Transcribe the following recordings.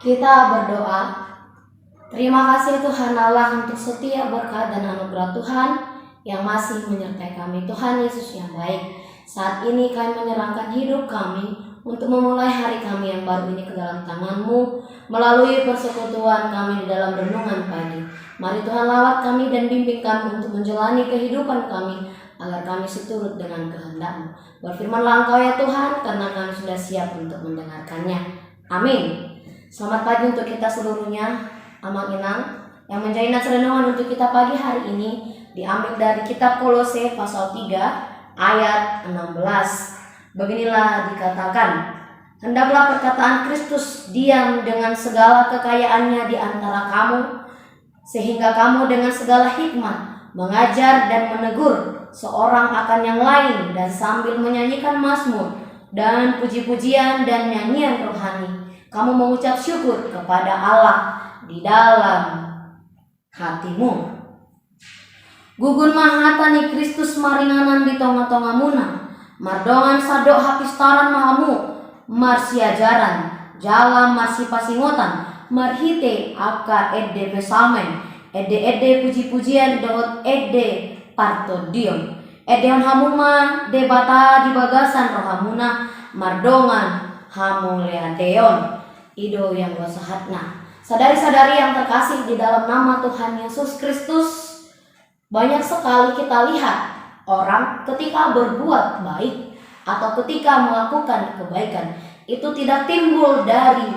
Kita berdoa. Terima kasih Tuhan Allah untuk setiap berkat dan anugerah Tuhan yang masih menyertai kami. Tuhan Yesus yang baik, saat ini kami menyerahkan hidup kami untuk memulai hari kami yang baru ini ke dalam tangan-Mu melalui persekutuan kami di dalam renungan pagi. Mari Tuhan lawat kami dan bimbing kami untuk menjalani kehidupan kami agar kami seturut dengan kehendak-Mu. Berfirmanlah Engkau ya Tuhan, karena kami sudah siap untuk mendengarkannya. Amin. Selamat pagi untuk kita seluruhnya. Amang Inang yang menjadi nats renungan untuk kita pagi hari ini diambil dari kitab Kolose pasal 3 ayat 16. Beginilah dikatakan, hendaklah perkataan Kristus diam dengan segala kekayaannya di antara kamu, sehingga kamu dengan segala hikmat mengajar dan menegur seorang akan yang lain, dan sambil menyanyikan mazmur dan puji-pujian dan nyanyian rohani, kamu mengucap syukur kepada Allah di dalam hatimu. Gugun mahatani Kristus maringanan di tonga-tonga muna, mardongan sadok hapistaran mahamu, marsiajaran jalan marsi pasingotan, marhite aka edde besamen, edde puji-pujian dohot edde partodion, edeon hamuma debata di bagasan rohamuna, mardongan hamu leadeon, ido yang wasahatna. Sadari-sadari yang terkasih di dalam nama Tuhan Yesus Kristus, banyak sekali kita lihat orang ketika berbuat baik atau ketika melakukan kebaikan itu tidak timbul dari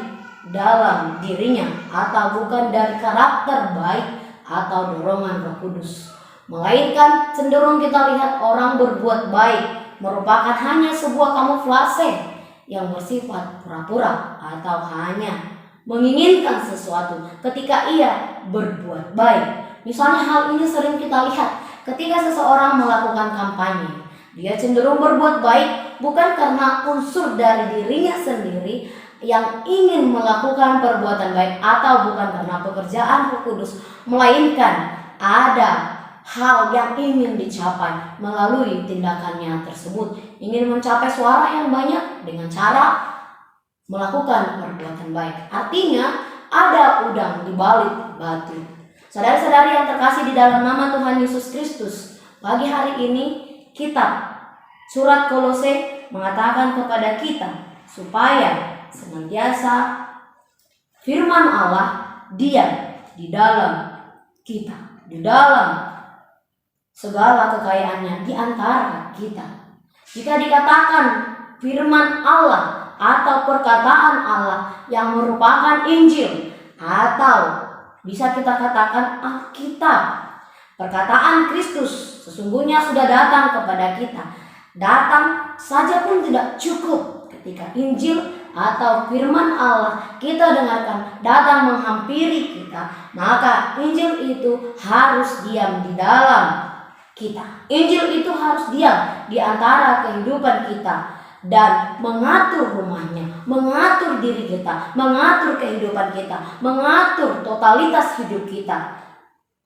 dalam dirinya atau bukan dari karakter baik atau dorongan Roh Kudus, melainkan cenderung kita lihat orang berbuat baik merupakan hanya sebuah kamuflase yang bersifat pura-pura atau hanya menginginkan sesuatu ketika ia berbuat baik. Misalnya hal ini sering kita lihat ketika seseorang melakukan kampanye. Dia cenderung berbuat baik bukan karena unsur dari dirinya sendiri yang ingin melakukan perbuatan baik atau bukan karena pekerjaan Roh Kudus, melainkan ada hal yang ingin dicapai melalui tindakannya tersebut, ingin mencapai suara yang banyak dengan cara melakukan perbuatan baik. Artinya ada udang di balik batu. Saudara-saudari yang terkasih di dalam nama Tuhan Yesus Kristus, pagi hari ini kitab surat Kolose mengatakan kepada kita supaya senantiasa firman Allah diam di dalam kita, di dalam segala kekayaannya di antara kita. Jika dikatakan firman Allah atau perkataan Allah yang merupakan Injil, atau bisa kita katakan Alkitab, perkataan Kristus sesungguhnya sudah datang kepada kita. Datang saja pun tidak cukup ketika Injil atau firman Allah kita dengarkan datang menghampiri kita, maka Injil itu harus diam di dalam kita. Injil itu harus diam di antara kehidupan kita dan mengatur rumahnya, mengatur diri kita, mengatur kehidupan kita, mengatur totalitas hidup kita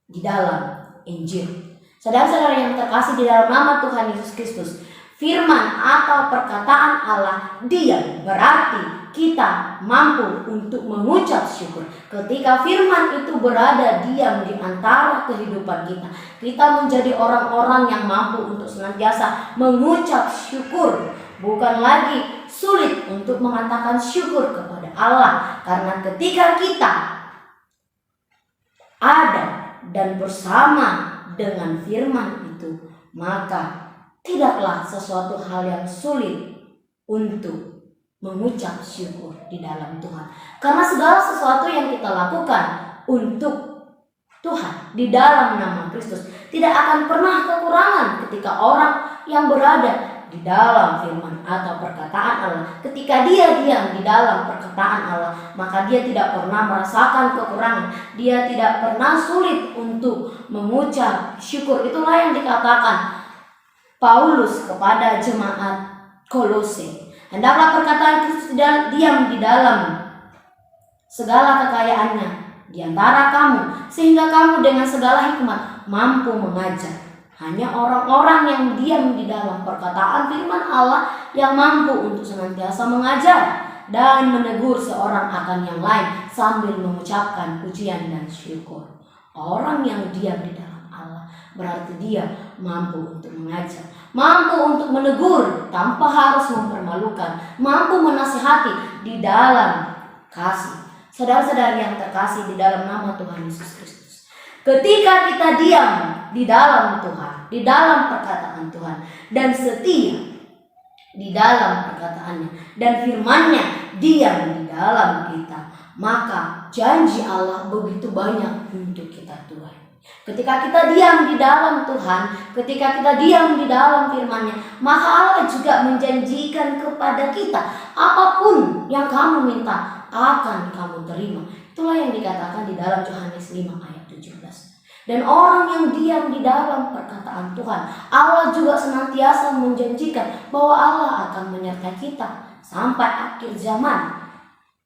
di dalam Injil. Saudara-saudara yang terkasih di dalam nama Tuhan Yesus Kristus, firman atau perkataan Allah diam berarti kita mampu untuk mengucap syukur. Ketika firman itu berada diam di antara kehidupan kita, kita menjadi orang-orang yang mampu untuk senantiasa mengucap syukur. Bukan lagi sulit untuk mengatakan syukur kepada Allah, karena ketika kita ada dan bersama dengan firman itu, maka tidaklah sesuatu hal yang sulit untuk mengucap syukur di dalam Tuhan. Karena segala sesuatu yang kita lakukan untuk Tuhan di dalam nama Kristus tidak akan pernah kekurangan ketika orang yang berada di dalam firman atau perkataan Allah. Ketika dia diam di dalam perkataan Allah, maka dia tidak pernah merasakan kekurangan. Dia tidak pernah sulit untuk mengucap syukur. Itulah yang dikatakan Paulus kepada jemaat Kolose. Hendaklah perkataan Kristus diam di dalam segala kekayaannya di antara kamu, sehingga kamu dengan segala hikmat mampu mengajar. Hanya orang-orang yang diam di dalam perkataan firman Allah yang mampu untuk senantiasa mengajar dan menegur seorang akan yang lain sambil mengucapkan pujian dan syukur. Orang yang diam di dalam Allah berarti dia mampu untuk mengajar, mampu untuk menegur tanpa harus mempermalukan, mampu menasihati di dalam kasih. Saudara-saudari yang terkasih di dalam nama Tuhan Yesus Kristus, ketika kita diam di dalam Tuhan, di dalam perkataan Tuhan, dan setia di dalam perkataannya dan firman-Nya diam di dalam kita, maka janji Allah begitu banyak untuk kita tuai. Ketika kita diam di dalam Tuhan, ketika kita diam di dalam firman-Nya, maka Allah juga menjanjikan kepada kita, apapun yang kamu minta akan kamu terima. Itulah yang dikatakan di dalam Yohanes 5 ayat 17. Dan orang yang diam di dalam perkataan Tuhan, Allah juga senantiasa menjanjikan bahwa Allah akan menyertai kita sampai akhir zaman.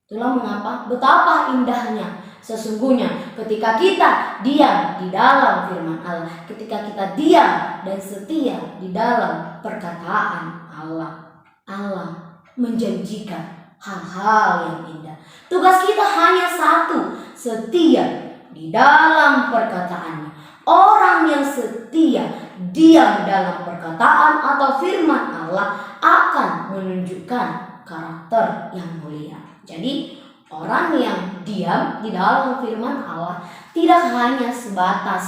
Itulah mengapa betapa indahnya sesungguhnya ketika kita diam di dalam firman Allah, ketika kita diam dan setia di dalam perkataan Allah. Allah menjanjikan hal-hal yang indah. Tugas kita hanya satu, setia di dalam perkataannya. Orang yang setia diam dalam perkataan atau firman Allah akan menunjukkan karakter yang mulia. Jadi orang yang diam di dalam firman Allah tidak hanya sebatas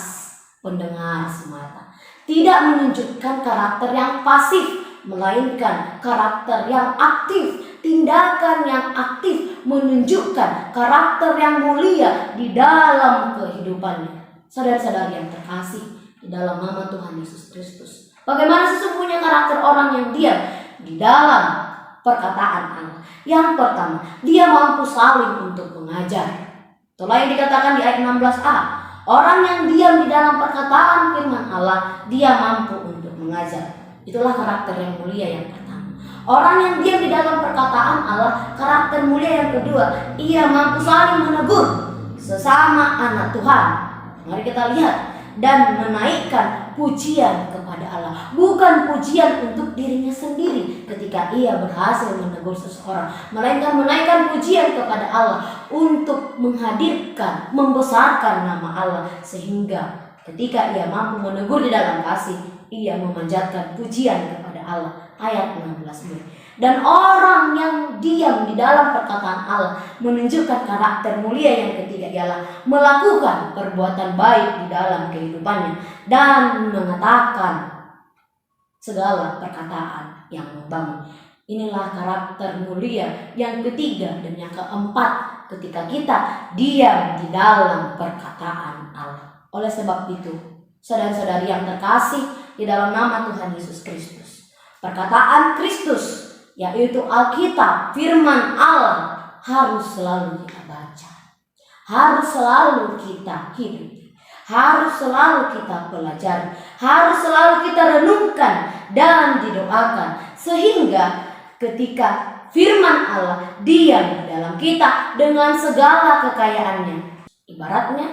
pendengar semata, tidak menunjukkan karakter yang pasif, melainkan karakter yang aktif. Tindakan yang aktif menunjukkan karakter yang mulia di dalam kehidupannya. Saudara-saudari yang terkasih di dalam nama Tuhan Yesus Kristus, bagaimana sesungguhnya karakter orang yang diam di dalam perkataan Allah? Yang pertama, dia mampu saling untuk mengajar. Itulah yang dikatakan di ayat 16a. Orang yang diam di dalam perkataan firman Allah, dia mampu untuk mengajar. Itulah karakter yang mulia yang pertama. Orang yang diam di dalam perkataan Allah, karakter mulia yang kedua, ia mampu saling menegur sesama anak Tuhan. Mari kita lihat, dan menaikkan pujian kepada Allah, bukan pujian untuk dirinya sendiri ketika ia berhasil menegur seseorang, melainkan menaikkan pujian kepada Allah untuk menghadirkan, membesarkan nama Allah, sehingga ketika ia mampu menegur di dalam kasih, ia memanjatkan pujian kepada Allah. Ayat 16b. Dan orang yang diam di dalam perkataan Allah menunjukkan karakter mulia yang ketiga, ialah melakukan perbuatan baik di dalam kehidupannya dan mengatakan segala perkataan yang membangun. Inilah karakter mulia yang ketiga. Dan yang keempat, ketika kita diam di dalam perkataan Allah. Oleh sebab itu, saudara-saudari yang terkasih di dalam nama Tuhan Yesus Kristus, perkataan Kristus, yaitu Alkitab, firman Allah, harus selalu kita baca, harus selalu kita hidupi, harus selalu kita pelajari, harus selalu kita renungkan dan didoakan, sehingga ketika firman Allah diam di dalam kita dengan segala kekayaannya. Ibaratnya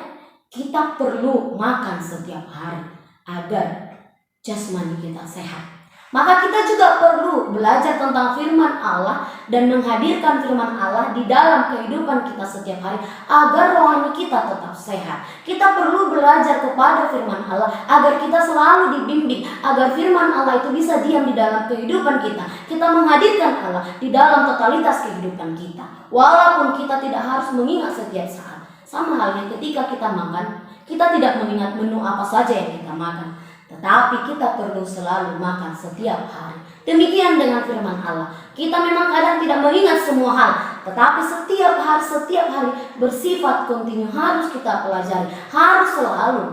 kita perlu makan setiap hari agar jasmani kita sehat. Maka kita juga perlu belajar tentang firman Allah dan menghadirkan firman Allah di dalam kehidupan kita setiap hari agar rohani kita tetap sehat. Kita perlu belajar kepada firman Allah agar kita selalu dibimbing, agar firman Allah itu bisa diam di dalam kehidupan kita. Kita menghadirkan Allah di dalam totalitas kehidupan kita. Walaupun kita tidak harus mengingat setiap saat. Sama halnya ketika kita makan, kita tidak mengingat menu apa saja yang kita makan, tetapi kita perlu selalu makan setiap hari. Demikian dengan firman Allah. Kita memang kadang tidak mengingat semua hal, tetapi setiap hari bersifat kontinu harus kita pelajari, harus selalu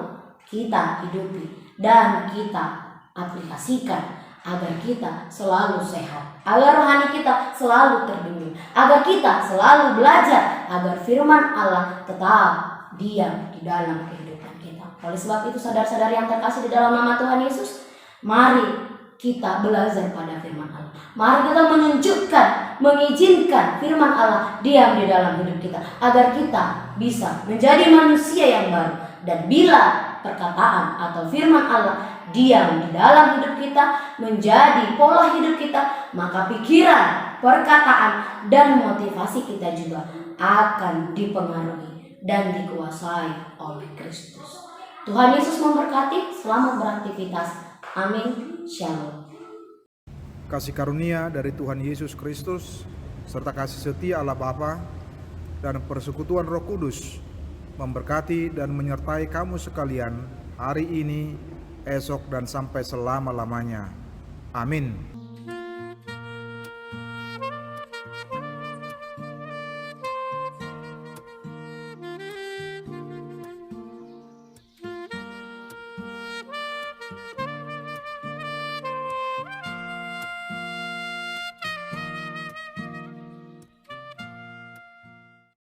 kita hidupi dan kita aplikasikan agar kita selalu sehat, agar rohani kita selalu terbimbing, agar kita selalu belajar, agar firman Allah tetap diam di dalam kehidupan kita. Oleh sebab itu, saudara-saudari yang terkasih di dalam nama Tuhan Yesus, mari kita belajar pada firman Allah. Mari kita mengizinkan firman Allah diam di dalam hidup kita, agar kita bisa menjadi manusia yang baru. Dan bila perkataan atau firman Allah diam di dalam hidup kita, menjadi pola hidup kita, maka pikiran perkataan, dan motivasi kita juga akan dipengaruhi dan dikuasai oleh Kristus. Tuhan Yesus memberkati, selamat beraktivitas. Amin. Shalom. Kasih karunia dari Tuhan Yesus Kristus serta kasih setia Allah Bapa dan persekutuan Roh Kudus memberkati dan menyertai kamu sekalian hari ini, esok, dan sampai selama-lamanya. Amin.